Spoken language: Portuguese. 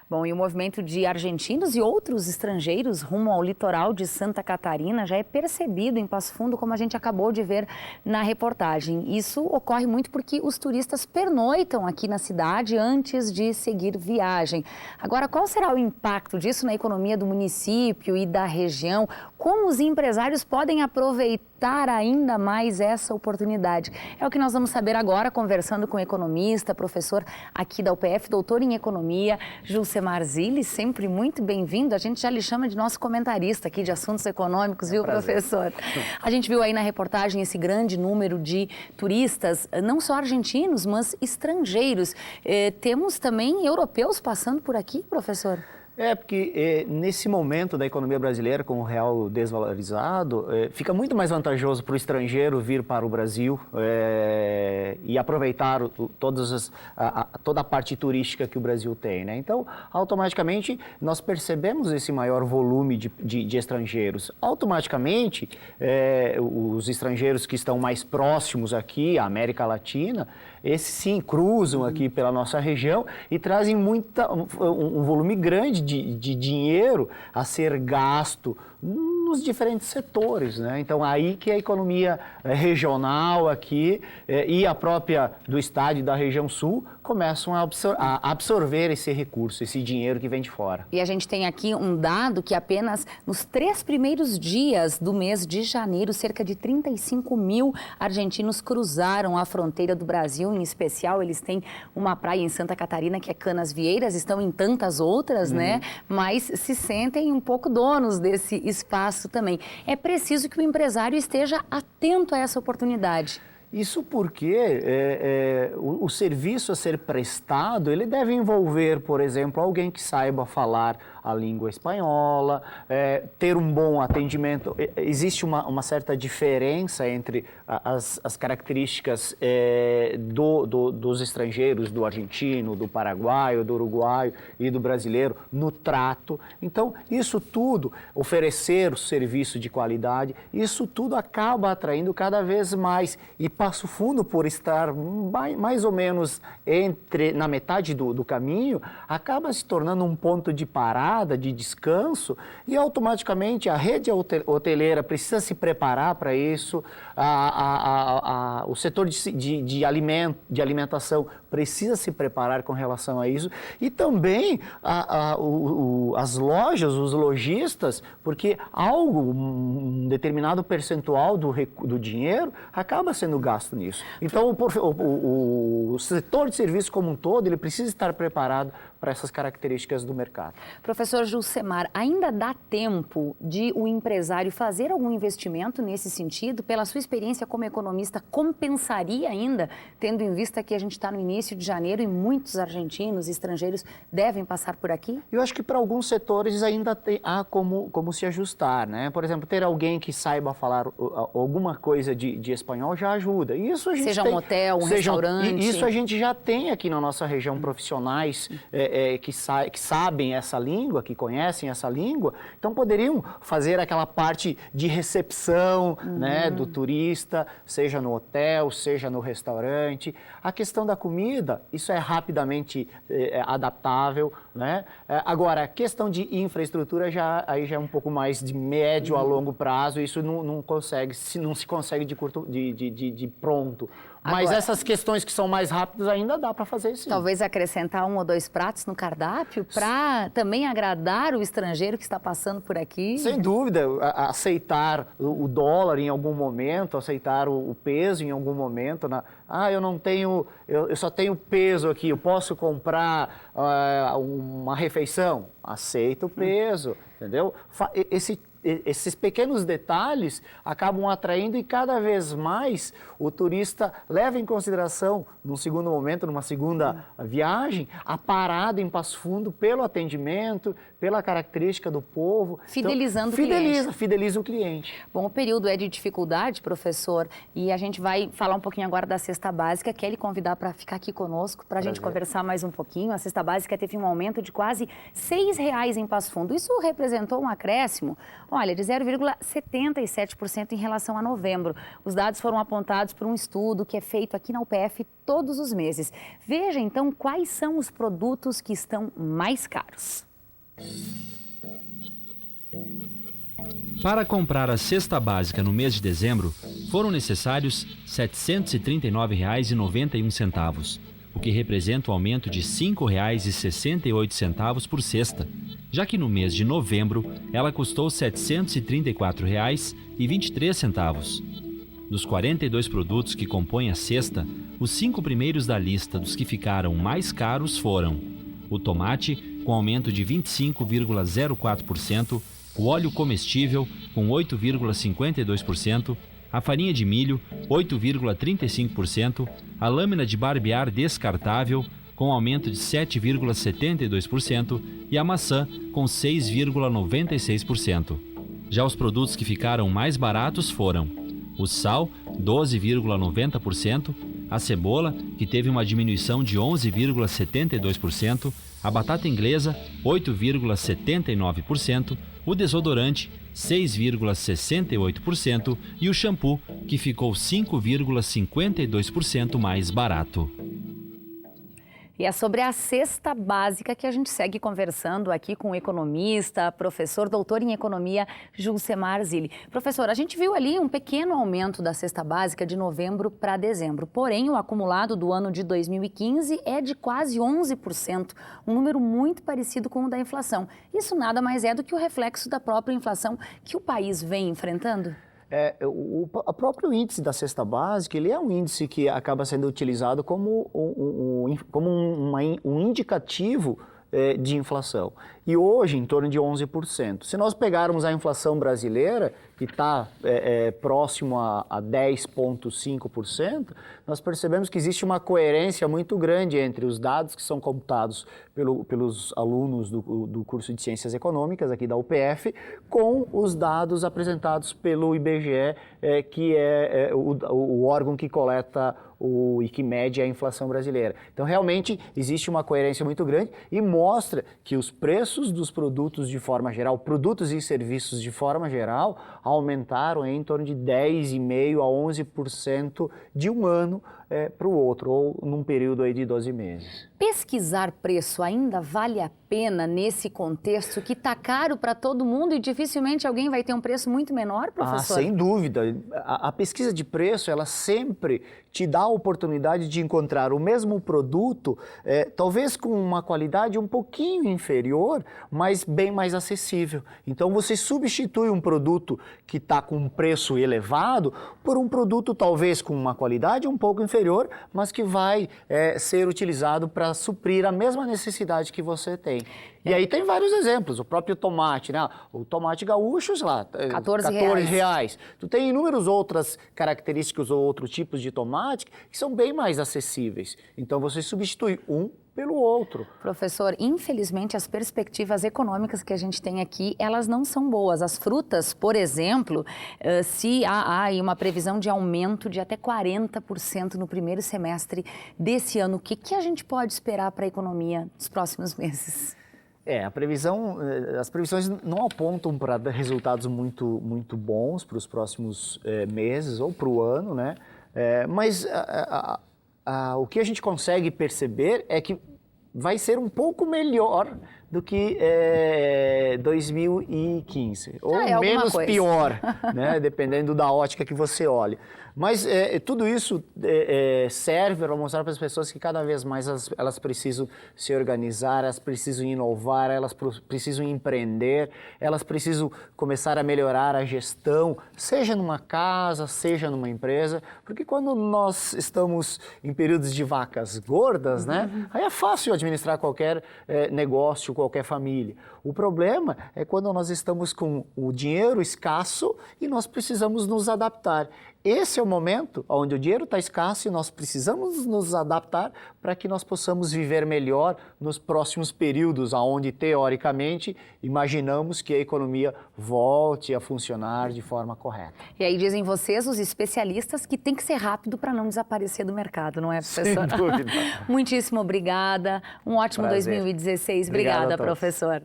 Bom, e o movimento de argentinos e outros estrangeiros rumo ao litoral de Santa Catarina já é percebido em Passo Fundo, como a gente acabou de ver na reportagem. Isso ocorre muito porque os turistas pernoitam aqui na cidade antes de seguir viagem. Agora, qual será o impacto disso na economia do município e da região? Como os empresários podem aproveitar ainda mais essa oportunidade? É o que nós vamos saber agora, conversando com o economista, professor aqui da UPF, doutor em economia, Juscemar Zilli, sempre muito bem-vindo. A gente já lhe chama de nosso comentarista aqui de assuntos econômicos, viu, professor? A gente viu aí na reportagem esse grande número de turistas, não só argentinos, mas estrangeiros. Temos também europeus passando por aqui, professor? Porque nesse momento da economia brasileira, com o real desvalorizado, fica muito mais vantajoso para o estrangeiro vir para o Brasil e aproveitar toda a parte turística que o Brasil tem, né? Então, automaticamente, nós percebemos esse maior volume de estrangeiros. Automaticamente, os estrangeiros que estão mais próximos aqui, a América Latina, esses sim cruzam aqui pela nossa região e trazem um volume grande de dinheiro a ser gasto nos diferentes setores, né? Então, aí que a economia regional aqui e a própria do estado e da região sul começam a absorver esse recurso, esse dinheiro que vem de fora. E a gente tem aqui um dado que apenas nos 3 primeiros dias do mês de janeiro, cerca de 35 mil argentinos cruzaram a fronteira do Brasil. Em especial, eles têm uma praia em Santa Catarina que é Canasvieiras, estão em tantas outras, né? Mas se sentem um pouco donos desse espaço também. É preciso que o empresário esteja atento a essa oportunidade. Isso porque o serviço a ser prestado, ele deve envolver, por exemplo, alguém que saiba falar a língua espanhola, ter um bom atendimento. Existe uma certa diferença entre as características dos estrangeiros, do argentino, do paraguaio, do uruguaio e do brasileiro no trato. Então, isso tudo, oferecer o serviço de qualidade, isso tudo acaba atraindo cada vez mais. E Passo Fundo, por estar mais ou menos na metade do caminho, acaba se tornando um ponto de parada, de descanso, e automaticamente a rede hoteleira precisa se preparar para isso, o setor de alimentação precisa se preparar com relação a isso, e também as lojas, os lojistas, porque um determinado percentual do dinheiro acaba sendo gasto nisso. Então, o setor de serviço como um todo, ele precisa estar preparado para essas características do mercado. Professor Juscemar, ainda dá tempo de o empresário fazer algum investimento nesse sentido? Pela sua experiência como economista, compensaria ainda, tendo em vista que a gente está no início de janeiro e muitos argentinos e estrangeiros devem passar por aqui? Eu acho que para alguns setores ainda há como se ajustar, né? Por exemplo, ter alguém que saiba falar alguma coisa de espanhol já ajuda. Isso a gente seja um hotel, um restaurante. Isso a gente já tem aqui na nossa região profissionais que sabem essa língua, que conhecem essa língua, então poderiam fazer aquela parte de recepção, né, do turista, seja no hotel, seja no restaurante. A questão da comida, isso é rapidamente adaptável, né? Agora, a questão de infraestrutura aí já é um pouco mais de médio a longo prazo, isso não se consegue de pronto. Mas agora, essas questões que são mais rápidas ainda dá para fazer isso. Talvez acrescentar 1 ou 2 pratos no cardápio para também agradar o estrangeiro que está passando por aqui. Sem dúvida, aceitar o dólar em algum momento, aceitar o peso em algum momento. Eu não tenho, eu só tenho peso aqui, eu posso comprar uma refeição? Aceita o peso, entendeu? Esses pequenos detalhes acabam atraindo e cada vez mais o turista leva em consideração, num segundo momento, numa segunda viagem, a parada em Passo Fundo pelo atendimento, pela característica do povo. Fidelizando o cliente. Fideliza o cliente. Bom, o período é de dificuldade, professor, e a gente vai falar um pouquinho agora da cesta básica. Quer lhe convidar para ficar aqui conosco, para a gente conversar mais um pouquinho. A cesta básica teve um aumento de quase R$ 6 em Passo Fundo. Isso representou um acréscimo, Olha, de 0,77% em relação a novembro. Os dados foram apontados por um estudo que é feito aqui na UPF todos os meses. Veja então quais são os produtos que estão mais caros. Para comprar a cesta básica no mês de dezembro, foram necessários R$ 739,91, o que representa um aumento de R$ 5,68 por cesta, já que no mês de novembro ela custou R$ 734,23. Dos 42 produtos que compõem a cesta, os 5 primeiros da lista dos que ficaram mais caros foram o tomate, com aumento de 25,04%, o óleo comestível, com 8,52%, a farinha de milho, 8,35%, a lâmina de barbear descartável, com aumento de 7,72%, e a maçã, com 6,96%. Já os produtos que ficaram mais baratos foram o sal, 12,90%, a cebola, que teve uma diminuição de 11,72%, a batata inglesa, 8,79%, o desodorante, 6,68% e o shampoo, que ficou 5,52% mais barato. E é sobre a cesta básica que a gente segue conversando aqui com o economista, professor, doutor em economia, Julcemar Zilli. Professor, a gente viu ali um pequeno aumento da cesta básica de novembro para dezembro, porém o acumulado do ano de 2015 é de quase 11%, um número muito parecido com o da inflação. Isso nada mais é do que o reflexo da própria inflação que o país vem enfrentando? O próprio índice da cesta básica, ele é um índice que acaba sendo utilizado como um indicativo de inflação. E hoje, em torno de 11%. Se nós pegarmos a inflação brasileira, que está próximo a 10,5%, nós percebemos que existe uma coerência muito grande entre os dados que são computados pelos alunos do curso de Ciências Econômicas, aqui da UPF, com os dados apresentados pelo IBGE, que é o órgão que coleta e que mede a inflação brasileira. Então, realmente, existe uma coerência muito grande e mostra que os preços dos produtos de forma geral, produtos e serviços de forma geral, aumentaram em torno de 10,5% a 11% de um ano para o outro, ou num período aí de 12 meses. Pesquisar preço ainda vale a pena nesse contexto que está caro para todo mundo e dificilmente alguém vai ter um preço muito menor, professor? Sem dúvida. A pesquisa de preço, ela sempre te dá a oportunidade de encontrar o mesmo produto, talvez com uma qualidade um pouquinho inferior, mas bem mais acessível. Então, você substitui um produto que está com um preço elevado por um produto talvez com uma qualidade um pouco inferior, mas que vai ser utilizado para suprir a mesma necessidade que você tem. E aí tem vários exemplos, o próprio tomate, né? O tomate gaúcho, sei lá, 14 reais. Tu tem inúmeras outras características ou outros tipos de tomate que são bem mais acessíveis. Então você substitui um pelo outro. Professor, infelizmente as perspectivas econômicas que a gente tem aqui, elas não são boas. As frutas, por exemplo, se há aí uma previsão de aumento de até 40% no primeiro semestre desse ano, o que a gente pode esperar para a economia nos próximos meses? As previsões não apontam para resultados muito bons para os próximos meses ou para o ano, né? Mas o que a gente consegue perceber é que vai ser um pouco melhor do que 2015, ou menos pior, né? Dependendo da ótica que você olhe. Mas tudo isso serve para mostrar para as pessoas que cada vez mais elas precisam se organizar, elas precisam inovar, elas precisam empreender, elas precisam começar a melhorar a gestão, seja numa casa, seja numa empresa, porque quando nós estamos em períodos de vacas gordas, né? Aí é fácil administrar qualquer negócio, qualquer família. O problema é quando nós estamos com o dinheiro escasso e nós precisamos nos adaptar. Esse é o momento onde o dinheiro está escasso e nós precisamos nos adaptar para que nós possamos viver melhor nos próximos períodos, onde, teoricamente, imaginamos que a economia volte a funcionar de forma correta. E aí dizem vocês, os especialistas, que tem que ser rápido para não desaparecer do mercado, não é, professor? Sem dúvida. Muitíssimo obrigada. Um ótimo Prazer. 2016. Obrigado Obrigada, professor.